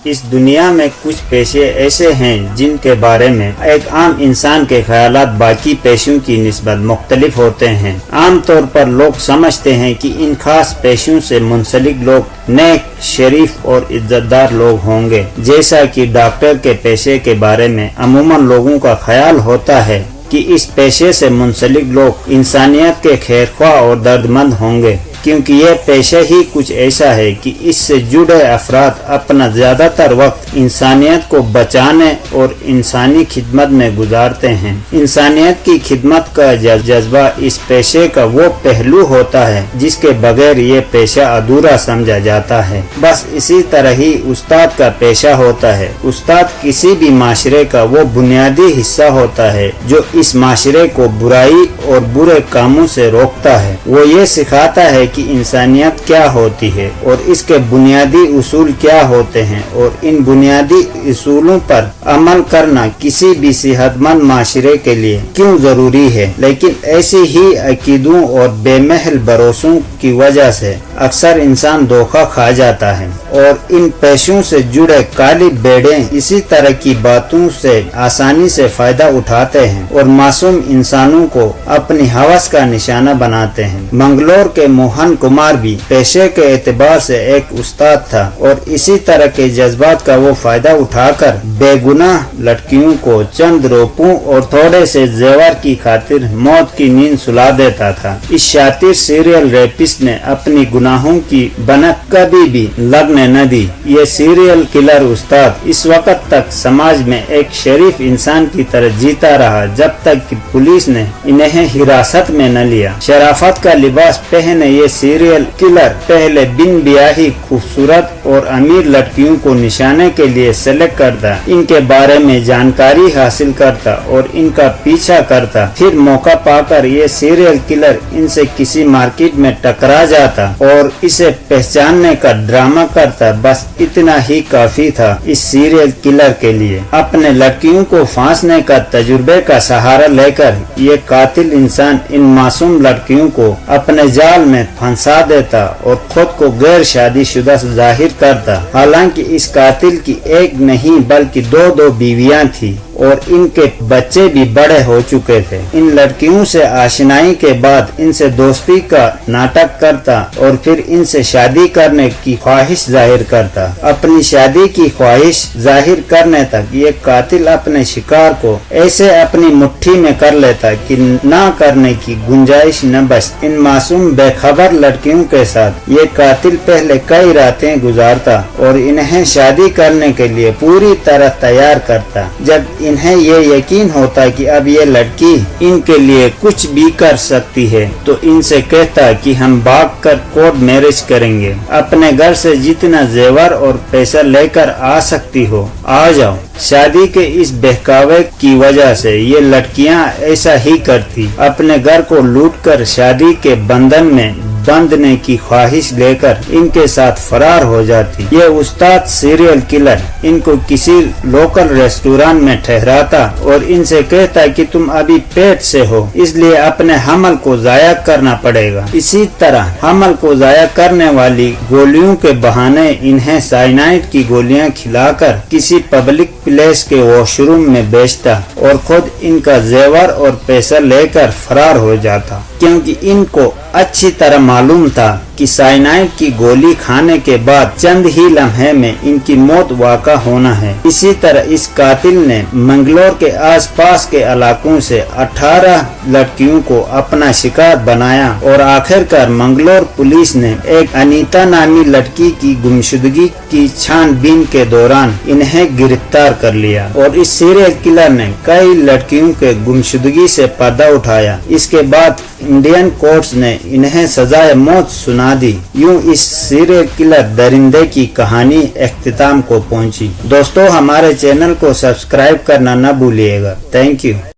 اس دنیا میں کچھ پیشے ایسے ہیں جن کے بارے میں ایک عام انسان کے خیالات باقی پیشوں کی نسبت مختلف ہوتے ہیں۔ عام طور پر لوگ سمجھتے ہیں کہ ان خاص پیشوں سے منسلک لوگ نیک، شریف اور عزت دار لوگ ہوں گے، جیسا کہ ڈاکٹر کے پیشے کے بارے میں عموماً لوگوں کا خیال ہوتا ہے کہ اس پیشے سے منسلک لوگ انسانیت کے خیرخواہ اور درد مند ہوں گے، کیونکہ یہ پیشہ ہی کچھ ایسا ہے کہ اس سے جڑے افراد اپنا زیادہ تر وقت انسانیت کو بچانے اور انسانی خدمت میں گزارتے ہیں۔ انسانیت کی خدمت کا جذبہ اس پیشے کا وہ پہلو ہوتا ہے جس کے بغیر یہ پیشہ ادھورا سمجھا جاتا ہے۔ بس اسی طرح ہی استاد کا پیشہ ہوتا ہے۔ استاد کسی بھی معاشرے کا وہ بنیادی حصہ ہوتا ہے جو اس معاشرے کو برائی اور برے کاموں سے روکتا ہے۔ وہ یہ سکھاتا ہے کہ انسانیت کیا ہوتی ہے اور اس کے بنیادی اصول کیا ہوتے ہیں، اور ان بنیادی اصولوں پر عمل کرنا کسی بھی صحت مند معاشرے کے لیے کیوں ضروری ہے۔ لیکن ایسی ہی عقیدوں اور بے محل بھروسوں کی وجہ سے اکثر انسان دھوکہ کھا جاتا ہے، اور ان پیشوں سے جڑے کالی بیڑے اسی طرح کی باتوں سے آسانی سے فائدہ اٹھاتے ہیں اور معصوم انسانوں کو اپنی ہوس کا نشانہ بناتے ہیں۔ منگلور کے موہن کمار بھی پیشے کے اعتبار سے ایک استاد تھا، اور اسی طرح کے جذبات کا وہ فائدہ اٹھا کر بے گناہ لڑکیوں کو چند روپوں اور تھوڑے سے زیور کی خاطر موت کی نیند سلا دیتا تھا۔ اس شاطر سیریل ریپسٹ نے اپنی گناہوں کی بنک کبھی بھی لگنے نہ دی۔ یہ سیریل کلر استاد اس وقت تک سماج میں ایک شریف انسان کی طرح جیتا رہا جب تک کہ پولیس نے انہیں حراست میں نہ لیا۔ شرافت کا لباس پہنے یہ سیریل کلر پہلے بن بیاہی خوبصورت اور امیر لڑکیوں کو نشانے کے لیے سلیکٹ کرتا، ان کے بارے میں جانکاری حاصل کرتا اور ان کا پیچھا کرتا۔ پھر موقع پا کر یہ سیریل کلر ان سے کسی مارکیٹ میں ٹکرا جاتا اور اسے پہچاننے کا ڈرامہ کرتا۔ بس اتنا ہی کافی تھا اس سیریل کلر کے لیے۔ اپنے لڑکیوں کو پھانسنے کا تجربے کا سہارا لے کر یہ قاتل انسان ان معصوم لڑکیوں کو اپنے جال میں پھنسا دیتا اور خود کو غیر شادی شدہ ظاہر کرتا، حالانکہ اس قاتل کی ایک نہیں بلکہ دو بیویاں تھیں اور ان کے بچے بھی بڑے ہو چکے تھے۔ ان لڑکیوں سے آشنائی کے بعد ان سے دوستی کا ناٹک کرتا اور پھر ان سے شادی کرنے کی خواہش ظاہر کرتا۔ اپنی شادی کی خواہش ظاہر کرنے تک یہ قاتل اپنے شکار کو ایسے اپنی مٹھی میں کر لیتا کہ نہ کرنے کی گنجائش نہ بچتی۔ ان معصوم بے خبر لڑکیوں کے ساتھ یہ قاتل پہلے کئی راتیں گزارتا اور انہیں شادی کرنے کے لیے پوری طرح تیار کرتا۔ جب انہیں یہ یقین ہوتا کہ اب یہ لڑکی ان کے لیے کچھ بھی کر سکتی ہے تو ان سے کہتا کہ ہم بھاگ کر کورٹ میرج کریں گے، اپنے گھر سے جتنا زیور اور پیسہ لے کر آ سکتی ہو آ جاؤ۔ شادی کے اس بہکاوے کی وجہ سے یہ لڑکیاں ایسا ہی کرتی، اپنے گھر کو لوٹ کر شادی کے بندھن میں بندھنے کی خواہش لے کر ان کے ساتھ فرار ہو جاتی۔ یہ استاد سیریل کلر ان کو کسی لوکل ریسٹوران میں ٹھہراتا اور ان سے کہتا کہ تم ابھی پیٹ سے ہو، اس لیے اپنے حمل کو ضائع کرنا پڑے گا۔ اسی طرح حمل کو ضائع کرنے والی گولیوں کے بہانے انہیں سائنائڈ کی گولیاں کھلا کر کسی پبلک پلیس کے واش روم میں بیچتا اور خود ان کا زیور اور پیسہ لے کر فرار ہو جاتا، کیونکہ ان کو اچھی طرح معلوم تھا کہ سائنائڈ کی گولی کھانے کے بعد چند ہی لمحے میں ان کی موت واقع ہونا ہے۔ اسی طرح اس قاتل نے منگلور کے آس پاس کے علاقوں سے 18 لڑکیوں کو اپنا شکار بنایا اور آخر کار منگلور پولیس نے ایک انیتا نامی لڑکی کی گمشدگی کی چھان بین کے دوران انہیں گرفتار کر لیا، اور اس سیریل کلر نے کئی لڑکیوں کے گمشدگی سے پردہ اٹھایا۔ اس کے بعد انڈین کورٹس نے انہیں سزائے موت سنا دی۔ یوں اس سیریل کلر درندے کی کہانی اختتام کو پہنچی۔ دوستو، ہمارے چینل کو سبسکرائب کرنا نہ بھولیے گا۔ Thank you.